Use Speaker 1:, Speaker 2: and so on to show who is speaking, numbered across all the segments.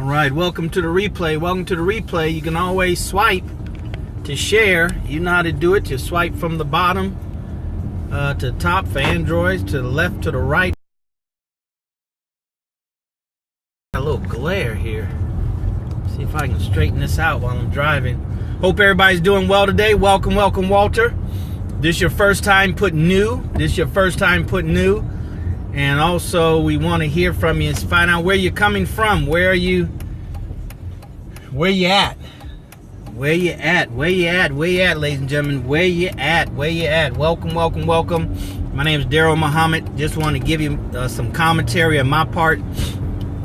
Speaker 1: All right, welcome to the replay. Welcome to the replay. You can always swipe to share. You know how to do it. You swipe from the bottom to the top for Androids, to the left, to the right. A little glare here. See if I can straighten this out while I'm driving. Hope everybody's doing well today. Welcome, welcome, Walter. This your first time putting new. And also, we want to hear from you. Find out where you're coming from. Where you at? Where you at, ladies and gentlemen? Where you at? Welcome, welcome, welcome. My name is Darrell Muhammad. Just want to give you some commentary on my part.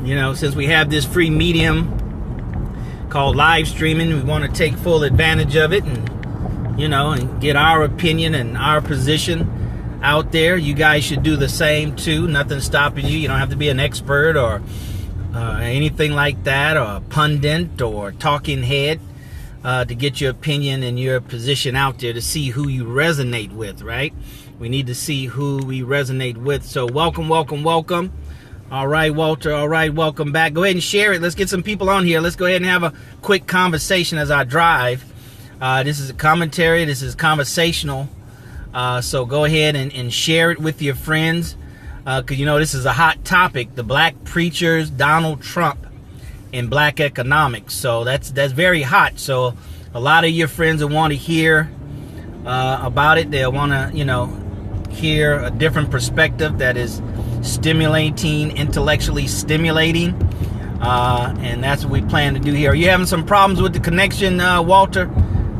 Speaker 1: You know, since we have this free medium called live streaming, we want to take full advantage of it and, you know, and get our opinion and our position out there. You guys should do the same too. Nothing's stopping you. You don't have to be an expert or anything like that, or a pundit or talking head to get your opinion and your position out there, to see who you resonate with, right? We need to see who we resonate with. So welcome, welcome, welcome. All right, Walter. All right, welcome back. Go ahead and share it. Let's get some people on here. Let's go ahead and have a quick conversation as I drive. This is a commentary. This is conversational. So go ahead and share it with your friends, because you know this is a hot topic: the black preachers, Donald Trump, and black economics. So that's very hot. So a lot of your friends will want to hear about it. They'll want to, you know, hear a different perspective that is stimulating, intellectually stimulating, and that's what we plan to do here. Are you having some problems with the connection, Walter?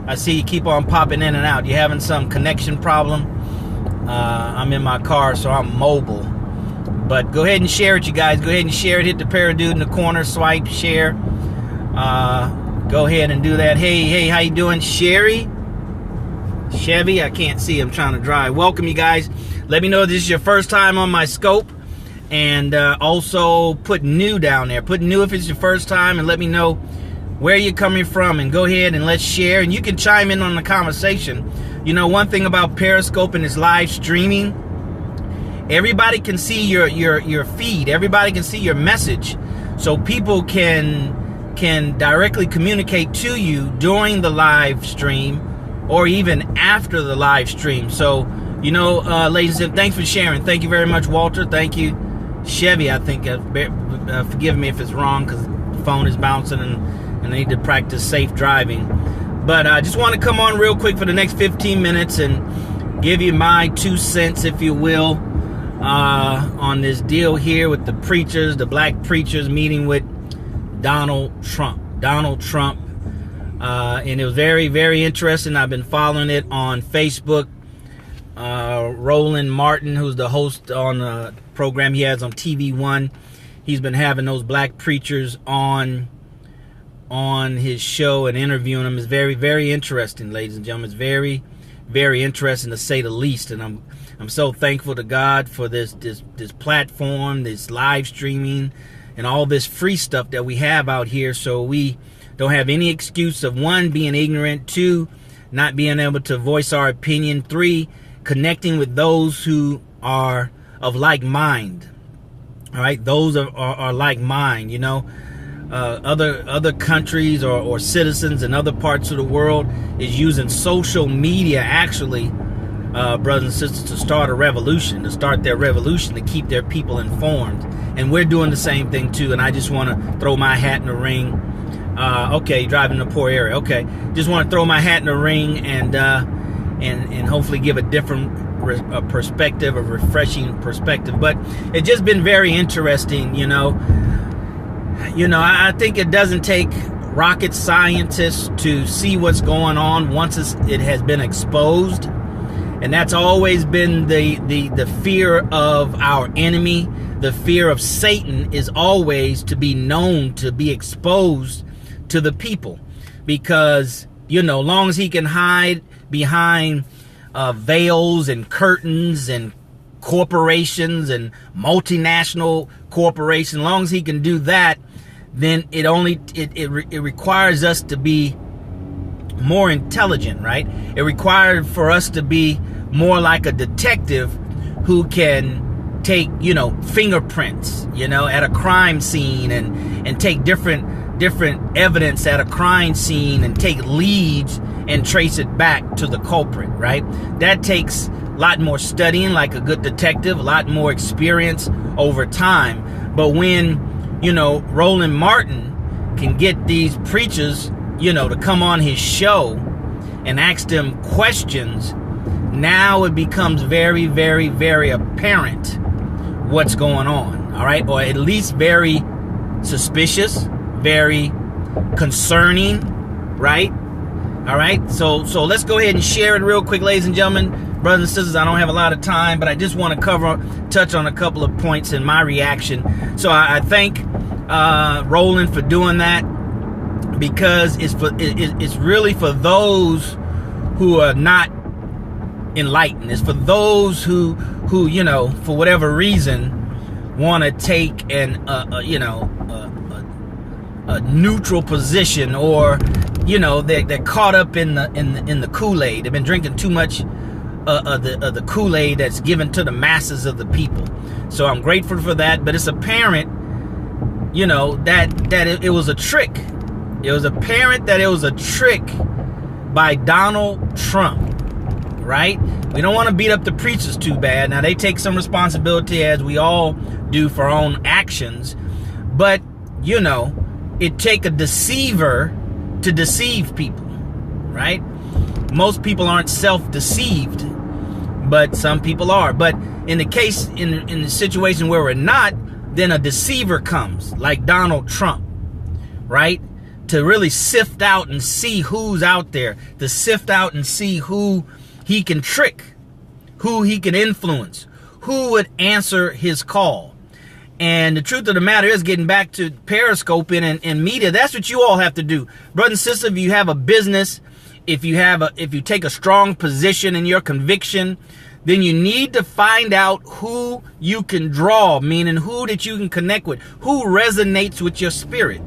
Speaker 1: I see you keep on popping in and out. You having some connection problem? I'm in my car, so I'm mobile. But go ahead and share it, you guys. Go ahead and share it. Hit the parent dude in the corner. Swipe, share. Go ahead and do that. Hey, how you doing? Chevy? I can't see. I'm trying to drive. Welcome, you guys. Let me know if this is your first time on my scope. And also put new down there. Put new if it's your first time, and let me know where you're coming from, and go ahead and let's share, and you can chime in on the conversation. You know, one thing about Periscope and its live streaming, everybody can see your feed, everybody can see your message, so people can directly communicate to you during the live stream or even after the live stream. So, you know, ladies and gentlemen, thanks for sharing. Thank you very much, Walter. Thank you, Chevy. I think forgive me if it's wrong, because the phone is bouncing and I need to practice safe driving. But I just want to come on real quick for the next 15 minutes and give you my 2 cents, if you will, on this deal here with the preachers, the black preachers meeting with Donald Trump. And it was very, very interesting. I've been following it on Facebook. Roland Martin, who's the host on a program he has on TV One, he's been having those black preachers on his show and interviewing them. Is very, very interesting, ladies and gentlemen. It's very, very interesting, to say the least. And I'm so thankful to God for this platform, this live streaming, and all this free stuff that we have out here. So we don't have any excuse of, 1, being ignorant, 2, not being able to voice our opinion, 3, connecting with those who are of like mind. All right, those are like mind, you know. Other countries or citizens in other parts of the world is using social media, actually, brothers and sisters, to start their revolution, to keep their people informed. And we're doing the same thing too. And I just want to throw my hat in the ring. Okay, driving in a poor area. Okay, just want to throw my hat in the ring and hopefully give a different perspective, a refreshing perspective. But it's just been very interesting, you know. I think it doesn't take rocket scientists to see what's going on once it has been exposed. And that's always been the fear of our enemy. The fear of Satan is always to be known, to be exposed to the people. Because, you know, long as he can hide behind veils and curtains and corporations and multinational corporations, long as he can do that, then it requires us to be more intelligent, right? It required for us to be more like a detective who can take, fingerprints, at a crime scene, and take different evidence at a crime scene and take leads and trace it back to the culprit, right? That takes a lot more studying, like a good detective, a lot more experience over time. But when, Roland Martin can get these preachers, to come on his show and ask them questions, now it becomes very, very, very apparent what's going on, all right? Or at least very suspicious, very concerning, right? All right, so let's go ahead and share it real quick, ladies and gentlemen, brothers and sisters. I don't have a lot of time, but I just want to touch on a couple of points in my reaction. So I thank Roland for doing that, because it's really for those who are not enlightened. It's for those who for whatever reason want to take a neutral position, or they're caught up in the Kool-Aid. They've been drinking too much of the Kool-Aid that's given to the masses of the people. So I'm grateful for that, but it's apparent that it was a trick. It was apparent that it was a trick by Donald Trump, right? We don't want to beat up the preachers too bad. Now, they take some responsibility, as we all do, for our own actions, but it take a deceiver to deceive people, right? Most people aren't self-deceived, but some people are. But in the situation where we're not, then a deceiver comes, like Donald Trump, right? To really sift out and see who's out there, to sift out and see who he can trick, who he can influence, who would answer his call. And the truth of the matter is, getting back to periscoping and media, that's what you all have to do. Brother and sister, if you have a business, if you take a strong position in your conviction, then you need to find out who you can draw, meaning who that you can connect with, who resonates with your spirit,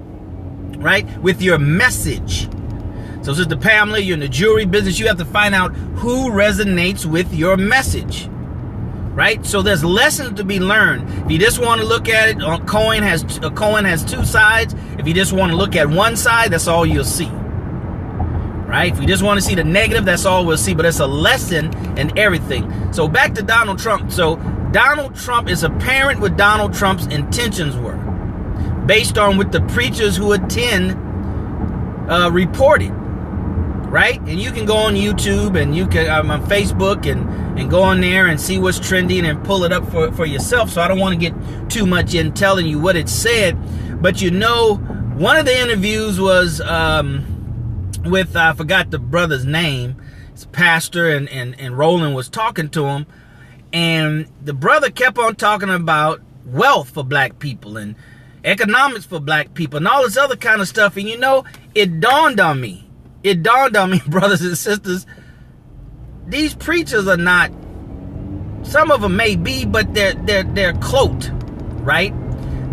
Speaker 1: right? With your message. So, Sister Pamela, you're in the jewelry business, you have to find out who resonates with your message, right? So there's lessons to be learned. If you just want to look at it, a coin has two sides. If you just want to look at one side, that's all you'll see, right? If you just want to see the negative, that's all we'll see. But it's a lesson in everything. So back to Donald Trump. So Donald Trump, is apparent what Donald Trump's intentions were, based on what the preachers who attend reported, right? And you can go on YouTube, and you can on Facebook and go on there and see what's trending and pull it up for yourself. So I don't want to get too much in telling you what it said, but one of the interviews was with, I forgot the brother's name, it's pastor, and Roland was talking to him, and the brother kept on talking about wealth for black people and economics for black people and all this other kind of stuff. And it dawned on me, brothers and sisters, these preachers are not, some of them may be, but they're cloaked, right?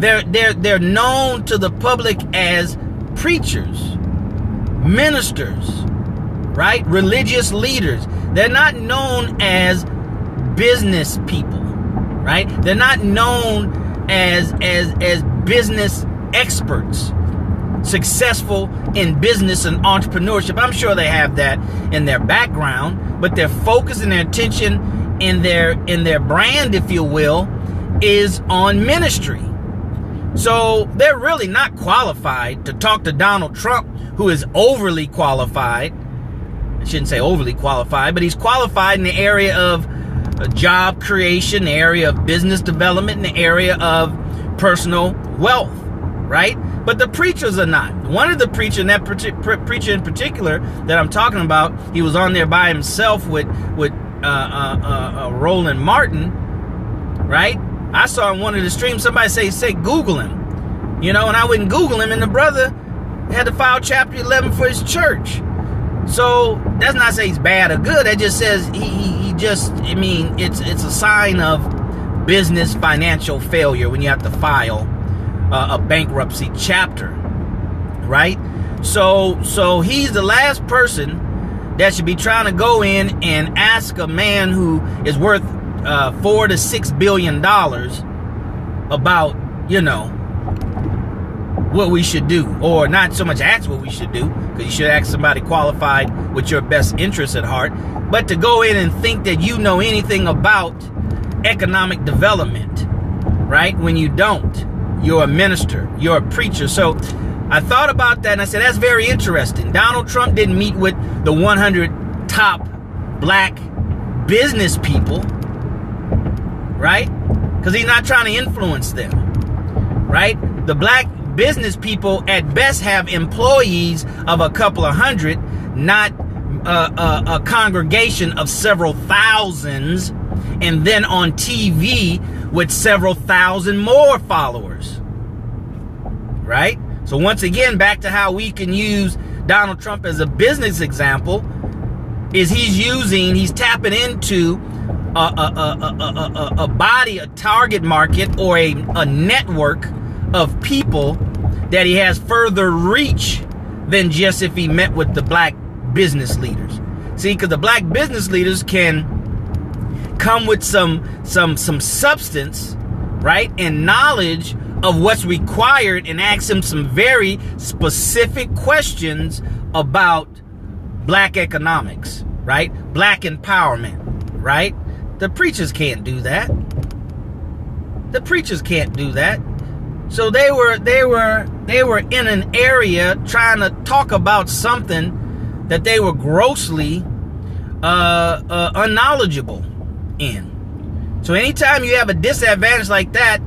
Speaker 1: They're known to the public as preachers, ministers, right? Religious leaders. They're not known as business people, right? They're not known as business experts, successful in business and entrepreneurship. I'm sure they have that in their background, but their focus and their attention in their brand, if you will, is on ministry. So they're really not qualified to talk to Donald Trump, who is overly qualified. I shouldn't say overly qualified, but he's qualified in the area of job creation, the area of business development, in the area of personal wealth, right? But the preachers are not. One of the preachers, and that preacher in particular that I'm talking about, he was on there by himself with Roland Martin, right? I saw in one of the streams somebody say Google him, and I wouldn't Google him, and the brother had to file Chapter 11 for his church. So that's not say he's bad or good. That just says it's a sign of business financial failure when you have to file a bankruptcy chapter, right? So he's the last person that should be trying to go in and ask a man who is worth $4 to $6 billion about, you know, what we should do, or not so much ask what we should do, because you should ask somebody qualified with your best interests at heart, but to go in and think that you know anything about economic development, right? When you don't. You're a minister, you're a preacher. So I thought about that and I said, that's very interesting. Donald Trump didn't meet with the 100 top black business people, right? Because he's not trying to influence them, right? The black business people at best have employees of a couple of hundred, not a congregation of several thousands, and then on TV with several thousand more followers, right? So once again, back to how we can use Donald Trump as a business example, is he's tapping into a body, a target market, or a network of people that he has further reach than just if he met with the black business leaders. See, because the black business leaders can come with some substance, right, and knowledge of what's required, and ask him some very specific questions about black economics, right? Black empowerment, right? The preachers can't do that. The preachers can't do that. So they were in an area trying to talk about something that they were grossly unknowledgeable in. So anytime you have a disadvantage like that,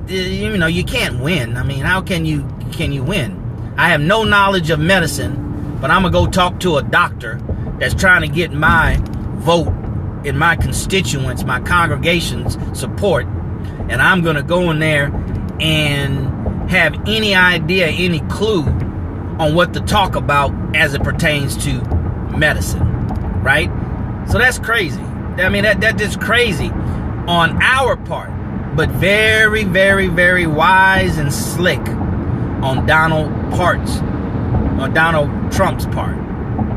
Speaker 1: you know, you can't win. I mean, how can you win? I have no knowledge of medicine, but I'm gonna go talk to a doctor that's trying to get my vote in my constituents, my congregation's support, and I'm gonna go in there and have any idea, any clue on what to talk about as it pertains to medicine, right? So that's crazy. I mean, that is crazy on our part, but very, very, very wise and slick on Donald Trump's part,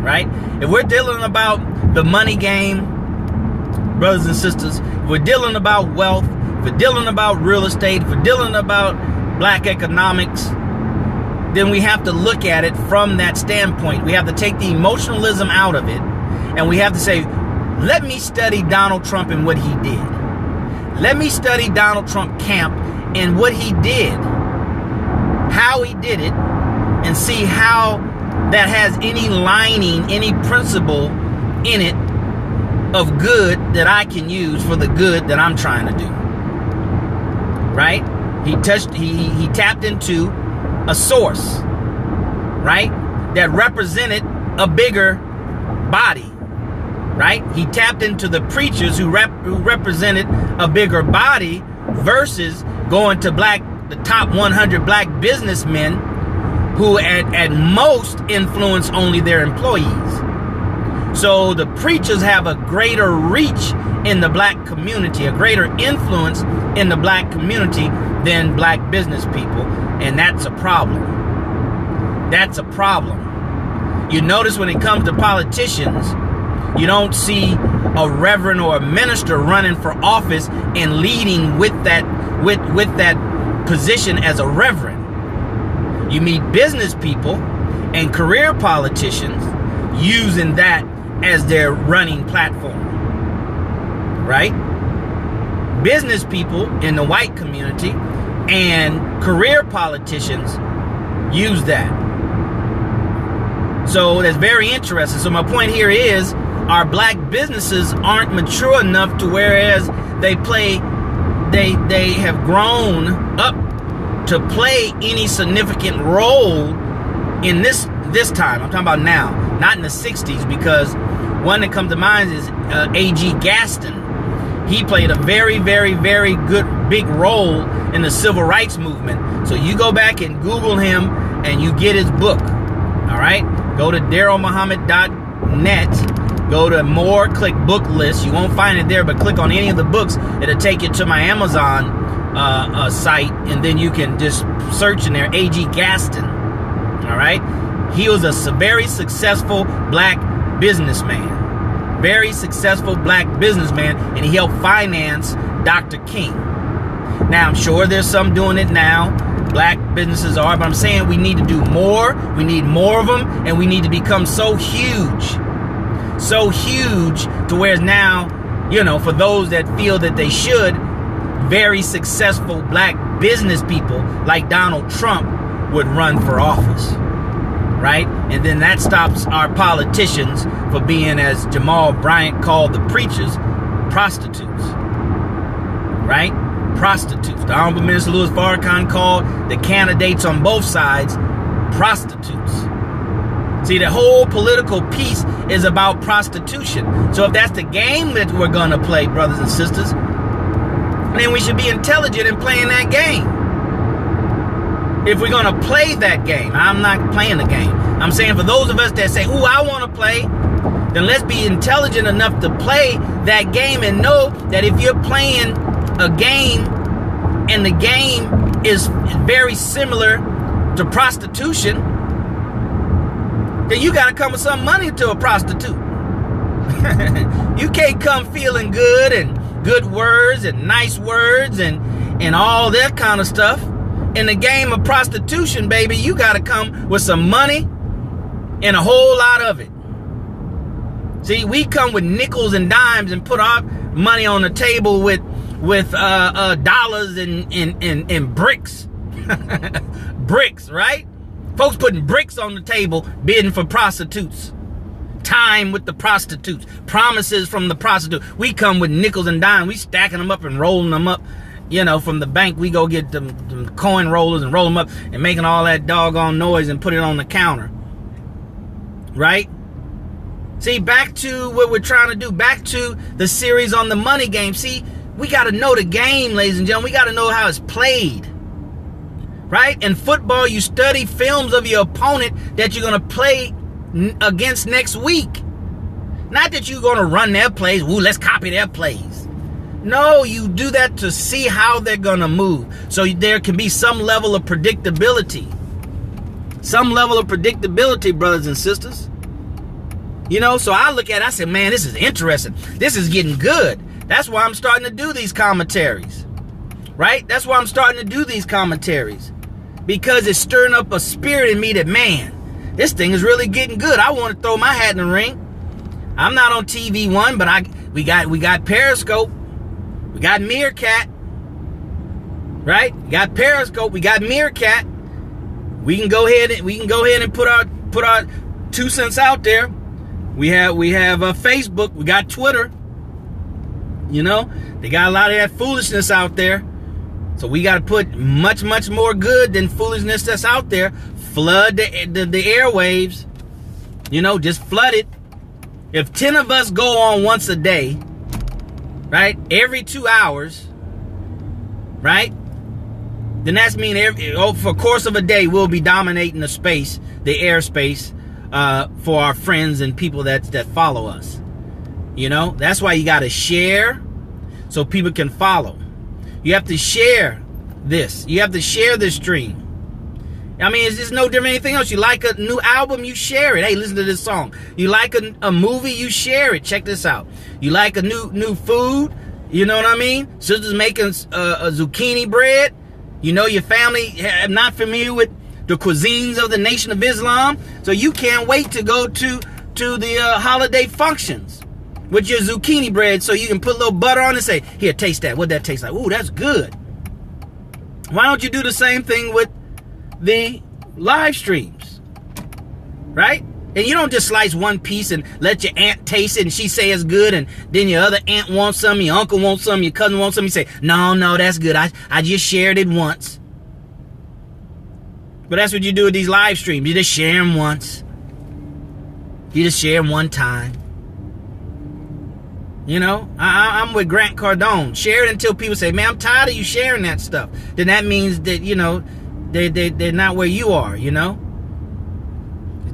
Speaker 1: right? If we're dealing about the money game, brothers and sisters, if we're dealing about wealth, if we're dealing about real estate, if we're dealing about black economics, then we have to look at it from that standpoint. We have to take the emotionalism out of it, and we have to say, let me study Donald Trump and what he did. Let me study Donald Trump camp and what he did, how he did it, and see how that has any lining, any principle in it of good that I can use for the good that I'm trying to do. Right? He tapped into a source, right, that represented a bigger body, right? He tapped into the preachers who represented a bigger body versus going to the top 100 black businessmen who at most influence only their employees. So the preachers have a greater reach in the black community, a greater influence in the black community than black business people. And that's a problem. That's a problem. You notice when it comes to politicians, you don't see a reverend or a minister running for office and leading with that position as a reverend. You meet business people and career politicians using that as their running platform, right? Business people in the white community and career politicians use that. So that's very interesting. So my point here is, our black businesses aren't mature enough to whereas they have grown up to play any significant role in this time. I'm talking about now, not in the 60s, because one that comes to mind is A.G. Gaston. He played a very, very, very good big role in the civil rights movement. So you go back and Google him and you get his book. All right? Go to DarrellMuhammad.net. Go to more, click book list. You won't find it there, but click on any of the books. It'll take you to my Amazon site, and then you can just search in there, A.G. Gaston. All right? He was a very successful black businessman. very successful black businessman, and he helped finance Dr. King. Now, I'm sure there's some doing it now. Black businesses are, but I'm saying we need to do more. We need more of them, and we need to become so huge to where now, for those that feel that they should, very successful black business people like Donald Trump would run for office, right? And then that stops our politicians for being, as Jamal Bryant called the preachers, prostitutes, right? Prostitutes. The Honorable Minister Louis Farrakhan called the candidates on both sides prostitutes. See, the whole political piece is about prostitution. So if that's the game that we're going to play, brothers and sisters, then we should be intelligent in playing that game. If we're going to play that game, I'm not playing the game. I'm saying for those of us that say, ooh, I want to play, then let's be intelligent enough to play that game and know that if you're playing a game and the game is very similar to prostitution, then you got to come with some money to a prostitute. You can't come feeling good and good words and nice words and all that kind of stuff. In the game of prostitution, baby, you got to come with some money and a whole lot of it. See, we come with nickels and dimes and put our money on the table with dollars and bricks. Bricks, right? Folks putting bricks on the table, bidding for prostitutes. Time with the prostitutes. Promises from the prostitute. We come with nickels and dimes. We stacking them up and rolling them up. From the bank, we go get them coin rollers and roll them up and making all that doggone noise and put it on the counter. Right? See, back to what we're trying to do. Back to the series on the money game. See, we got to know the game, ladies and gentlemen. We got to know how it's played. Right? In football, you study films of your opponent that you're going to play against next week. Not that you're going to run their plays. Ooh, let's copy their plays. No, you do that to see how they're going to move. So there can be some level of predictability. Some level of predictability, brothers and sisters. So I look at it, I say, man, this is interesting. This is getting good. That's why I'm starting to do these commentaries. Right? That's why I'm starting to do these commentaries. Because it's stirring up a spirit in me that, man, this thing is really getting good. I want to throw my hat in the ring. I'm not on TV One, but we got Periscope. We got Meerkat. Right? We got Periscope. We got Meerkat. We can go ahead and put our 2 cents out there. We have Facebook. We got Twitter. They got a lot of that foolishness out there. So we got to put much, much more good than foolishness that's out there. Flood the airwaves. Just flood it. If 10 of us go on once a day, right, every 2 hours, right, then that's mean for a course of a day, we'll be dominating the space, the airspace, for our friends and people that follow us. That's why you got to share so people can follow. You have to share this. You have to share this stream. I mean, it's just no different than anything else. You like a new album, you share it. Hey, listen to this song. You like a movie, you share it. Check this out. You like a new food, you know what I mean? Sisters making a zucchini bread. Your family not familiar with the cuisines of the Nation of Islam, so you can't wait to go to the holiday functions with your zucchini bread so you can put a little butter on it and say, here, taste that. What'd that taste like? Ooh, that's good. Why don't you do the same thing with the live streams? Right? And you don't just slice one piece and let your aunt taste it and she say it's good, and then your other aunt wants some, your uncle wants some, your cousin wants some. You say, no, that's good. I just shared it once. But that's what you do with these live streams. You just share them once. You just share them one time. I'm with Grant Cardone. Share it until people say, man, I'm tired of you sharing that stuff. Then that means that, they're not where you are,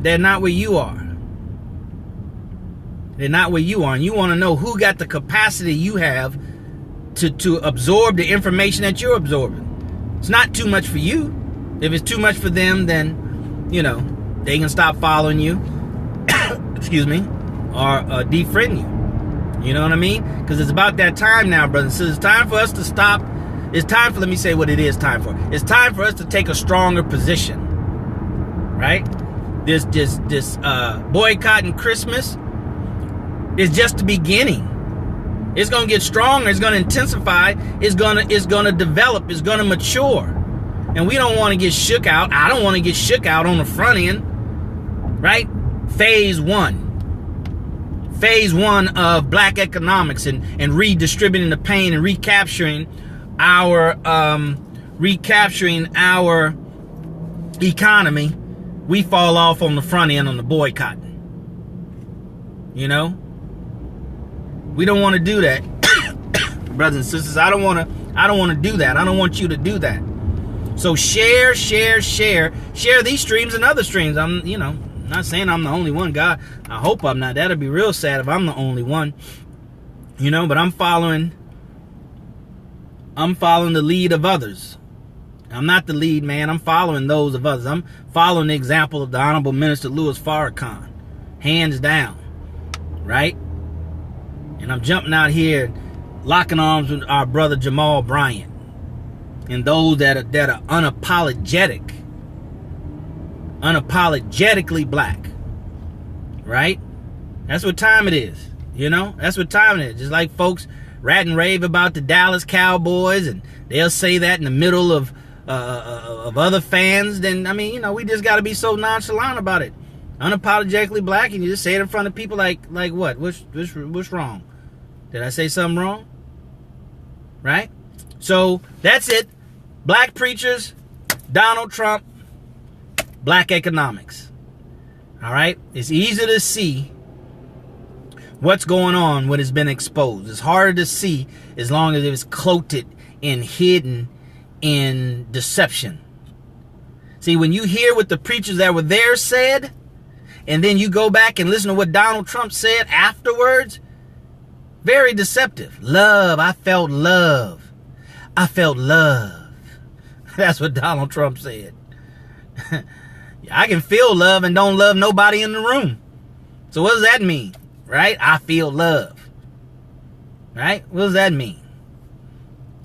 Speaker 1: They're not where you are. They're not where you are. And you want to know who got the capacity you have to absorb the information that you're absorbing. It's not too much for you. If it's too much for them, then, they can stop following you. Excuse me. Or defriend you. You know what I mean? Because it's about that time now, brothers and sisters. It's time for us to stop. It's time for, let me say what it is time for. It's time for us to take a stronger position. Right? This boycotting Christmas is just the beginning. It's going to get stronger. It's going to intensify. It's going to develop. It's going to mature. And we don't want to get shook out. I don't want to get shook out on the front end. Right? Phase one of black economics and redistributing the pain and recapturing our economy. We fall off on the front end on the boycott. You know? We don't want to do that. Brothers and sisters, I don't want to do that. I don't want you to do that. So share these streams and other streams. I'm not saying I'm the only one. God, I hope I'm not. That'd be real sad if I'm the only one. But I'm following the lead of others. I'm not the lead, man. I'm following those of others. I'm following the example of the Honorable Minister Louis Farrakhan. Hands down. Right? And I'm jumping out here, locking arms with our brother Jamal Bryant. And those that are unapologetically black. Right? That's what time it is. That's what time it is. Just like folks rat and rave about the Dallas Cowboys, and they'll say that in the middle of other fans. Then we just got to be so nonchalant about it. Unapologetically black, and you just say it in front of people like what? What's wrong? Did I say something wrong? Right? So that's it. Black preachers, Donald Trump, black economics. All right? It's easy to see what's going on when it's been exposed. It's harder to see as long as it was cloaked and hidden in deception. See, when you hear what the preachers that were there said, and then you go back and listen to what Donald Trump said afterwards, very deceptive. Love. I felt love. I felt love. That's what Donald Trump said. I can feel love and don't love nobody in the room. So what does that mean? Right? I feel love. Right? What does that mean?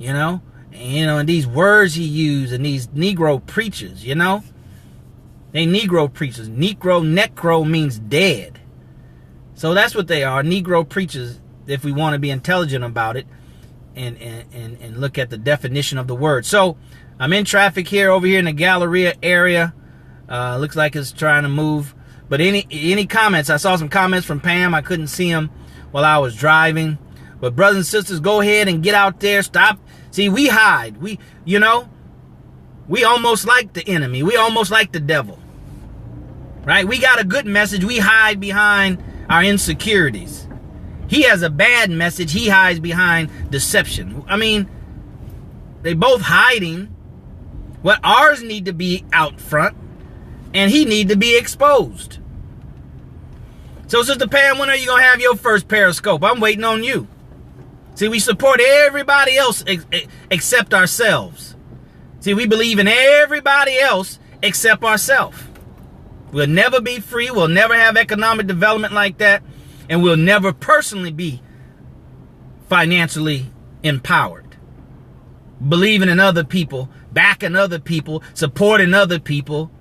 Speaker 1: And these words he used, and these Negro preachers, they Negro preachers. Necro means dead. So that's what they are, Negro preachers, if we want to be intelligent about it and look at the definition of the word. So I'm in traffic over here in the Galleria area. Looks like it's trying to move. But any comments? I saw some comments from Pam. I couldn't see them while I was driving. But brothers and sisters, go ahead and get out there. Stop. See, we hide. We almost like the enemy. We almost like the devil. Right? We got a good message. We hide behind our insecurities. He has a bad message. He hides behind deception. They both hiding. What ours need to be out front, and he need to be exposed. So, Sister Pam, when are you going to have your first Periscope? I'm waiting on you. See, we support everybody else except ourselves. See, we believe in everybody else except ourselves. We'll never be free. We'll never have economic development like that. And we'll never personally be financially empowered. Believing in other people, backing other people, supporting other people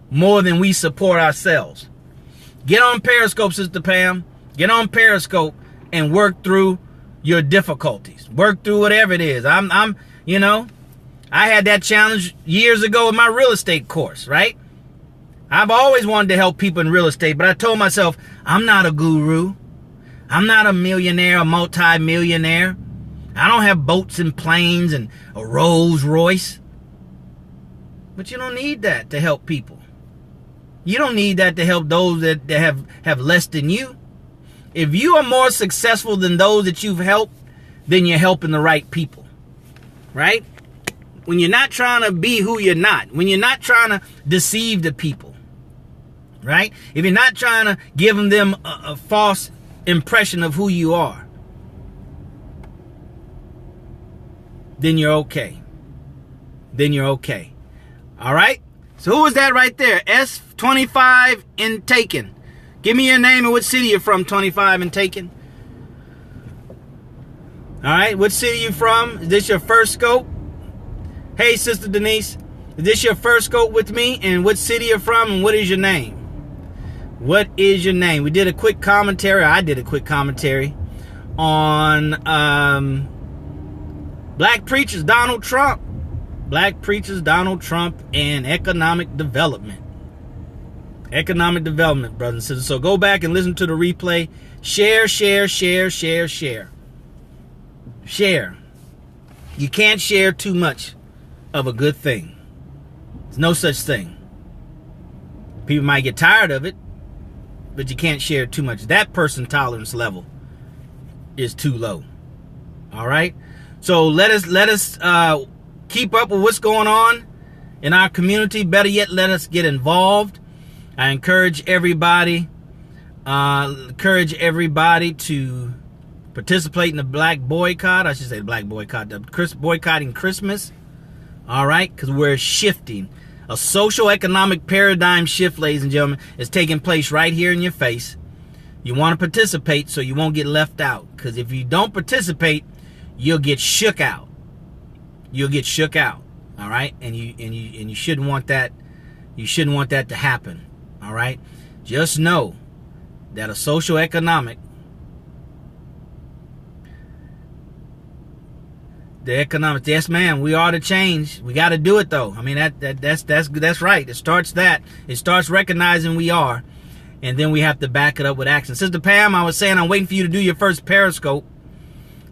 Speaker 1: more than we support ourselves. Get on Periscope, Sister Pam. Get on Periscope and work through your difficulties. Work through whatever it is. I had that challenge years ago in my real estate course, right? I've always wanted to help people in real estate, but I told myself, I'm not a guru. I'm not a millionaire, a multi-millionaire. I don't have boats and planes and a Rolls Royce. But you don't need that to help people. You don't need that to help those that have less than you. If you are more successful than those that you've helped, then you're helping the right people. Right? When you're not trying to be who you're not. When you're not trying to deceive the people. Right? If you're not trying to give them a false impression of who you are, then you're okay. Then you're okay. All right? So who was that right there? S25 in Taken. Give me your name and what city you're from, 25 and Taken. All right, what city you from? Is this your first scope? Hey, Sister Denise, is this your first scope with me? And what city you're from, and what is your name? What is your name? We did a quick commentary. I did a quick commentary on Black Preachers Donald Trump. Black Preachers Donald Trump and economic development. Economic development, brothers and sisters. So go back and listen to the replay. Share, share, share, share, share. Share. You can't share too much of a good thing. There's no such thing. People might get tired of it, but you can't share too much. That person's tolerance level is too low. All right? So let us keep up with what's going on in our community. Better yet, let us get involved. I encourage everybody to participate in the black boycott. I should say the black boycott, the boycotting Christmas. All right, because we're shifting. A social economic paradigm shift, ladies and gentlemen, is taking place right here in your face. You want to participate so you won't get left out. Because if you don't participate, you'll get shook out. You'll get shook out. All right, and you shouldn't want that. You shouldn't want that to happen. All right, just know that a social economic, the economics, yes, man, we are to change. We got to do it though. I mean, that's right. It starts recognizing we are, and then we have to back it up with action. Sister Pam, I was saying I'm waiting for you to do your first Periscope.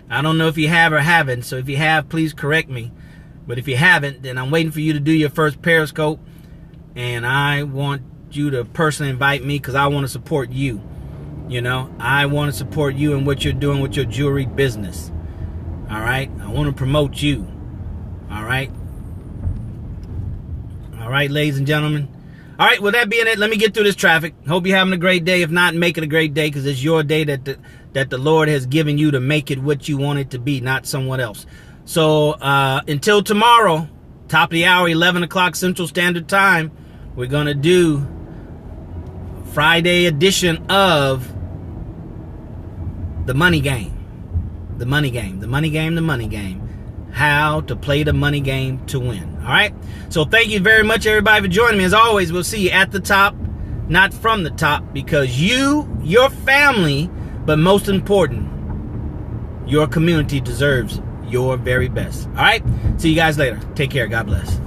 Speaker 1: I don't know if you have or haven't, so if you have, please correct me. But if you haven't, then I'm waiting for you to do your first Periscope, and I want you to personally invite me because I want to support you. You know, I want to support you in what you're doing with your jewelry business. All right, I want to promote you. All right, ladies and gentlemen. All right, with that being it, let me get through this traffic. Hope you're having a great day. If not, make it a great day, because it's your day that the Lord has given you to make it what you want it to be, not someone else. So until tomorrow, top of the hour, 11 o'clock Central Standard Time, we're gonna do Friday edition of the Money Game. The money game, the money game, the money game. How to play the money game to win. All right. So thank you very much, everybody, for joining me. As always, we'll see you at the top, not from the top, because you, your family, but most important, your community deserves your very best. All right. See you guys later. Take care. God bless.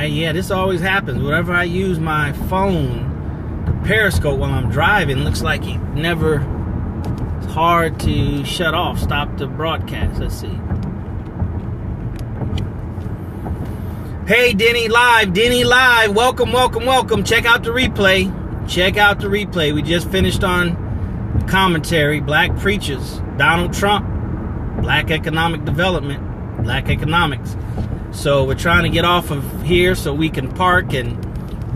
Speaker 1: Yeah, this always happens. Whenever I use my phone to Periscope while I'm driving, looks like it never, it's hard to shut off, stop the broadcast. Let's see. Hey, Denny Live, welcome, welcome, welcome. Check out the replay. Check out the replay. We just finished on commentary, Black Preachers, Donald Trump, Black Economic Development, Black Economics. So we're trying to get off of here so we can park and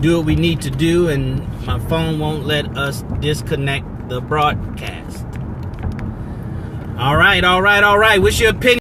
Speaker 1: do what we need to do, and my phone won't let us disconnect the broadcast. All right. What's your opinion?